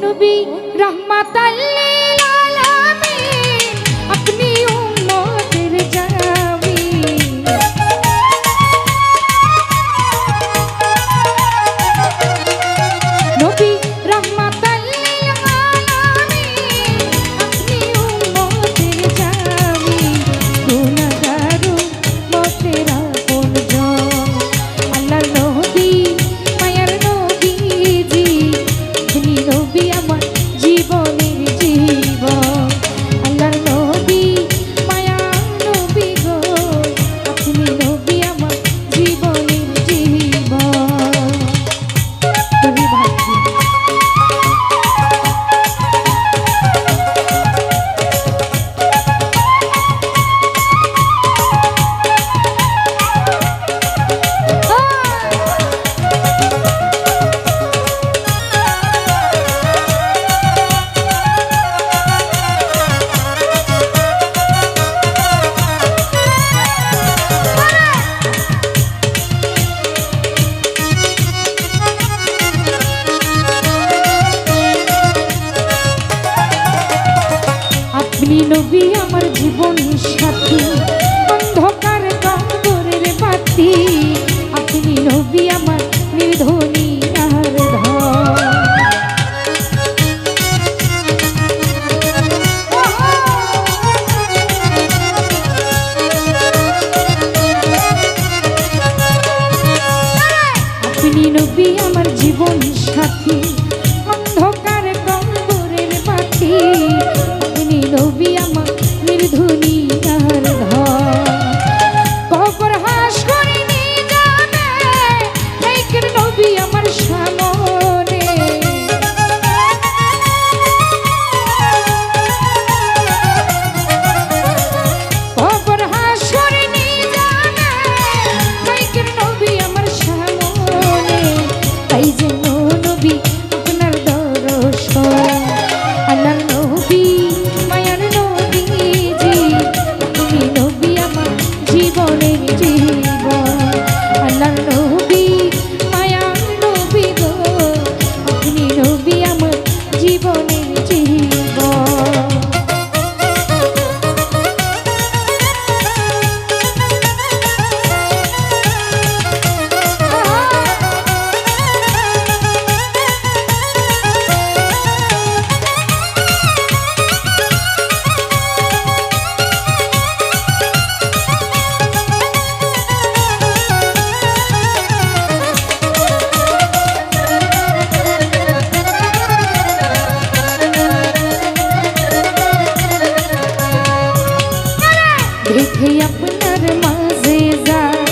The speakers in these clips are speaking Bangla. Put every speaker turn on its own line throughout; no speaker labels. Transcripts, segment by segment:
নবী রাহমাতাল লিল আলামিন আপনি উম্মতের জামিন নবী রাহমাতাল লিল আলামিন আপনি উম্মতের জামিন গুনাহগার উম্মতের আপনজন আল্লাহর নবী মায়ার নবীজি আপনি নবী আমার জীবনের জীবন আল্লাহর নবী মায়ার নবী গো আপনি নবী আমার জীবনের জীবন তুমি ভাবছি আপনি নবী আমার জীবন সাথী অন্ধকার কবরের বাতি আপনি নবী আমার নির্ধনী আর ধন আপনি নবী আমার জীবন সাথী অন্ধকার কবরের বাতি আপনি নবী আমার নির্ধনী আর ধন কবর হাসরে নিয়ে যাবে এইকের নবী আমার সামনে কবর হাসরে নিয়ে যাবে এইকের নবী আমার সামনে তাই যেন নবী আপনার দর্শন আল্লাহর নবী মায়ার নবীজি আপনি নবী আমার জীবনের জীবন আল্লাহর নবী মায়ার নবী গো আপনি নবী আমার জীবনের জীবন দেখে আপনার মাঝে যায়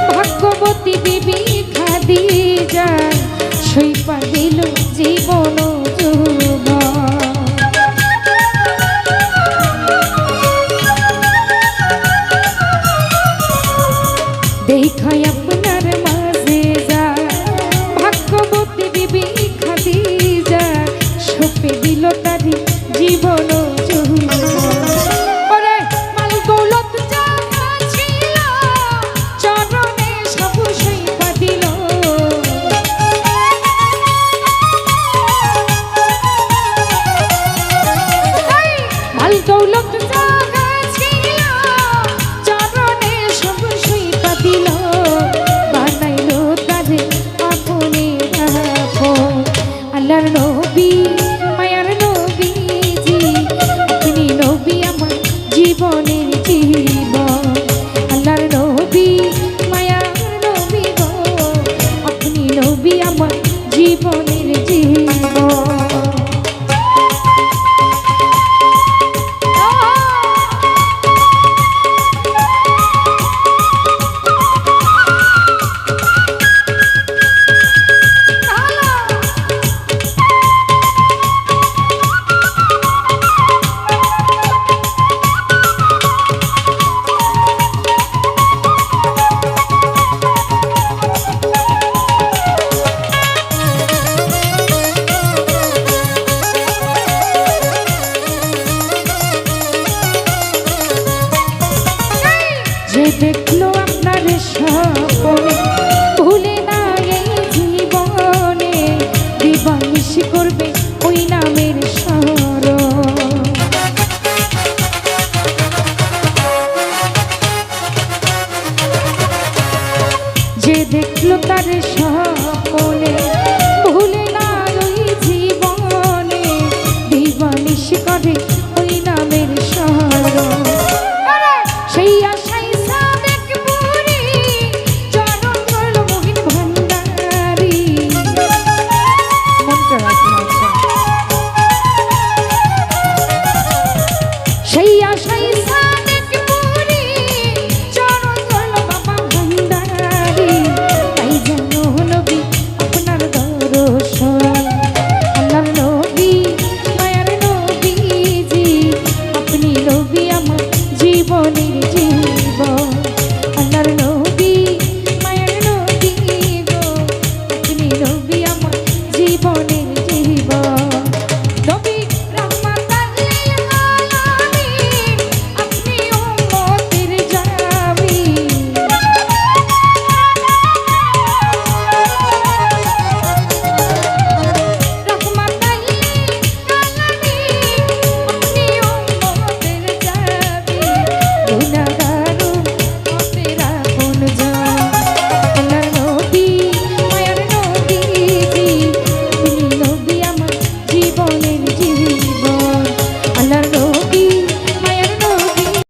ভাগ্যবতী বিবি খাদিজা সইপা দিল জীবন যৌবন দেখা আপনার মাঝে যায় ভাগ্যবতী বিবি খাদিজা সপে দিল তারি জীবন যৌবন দৌলত জাগা ছিল চরণে সব সইপা দিল বানাইল তারে আপনে আপন আল্লাহর নবী মায়ার নবীজি আপনি নবী আমার জীবনের জীবন আল্লাহর নবী মায়ার নবী গো আপনি নবী আমার জীবনের জীবন দেখল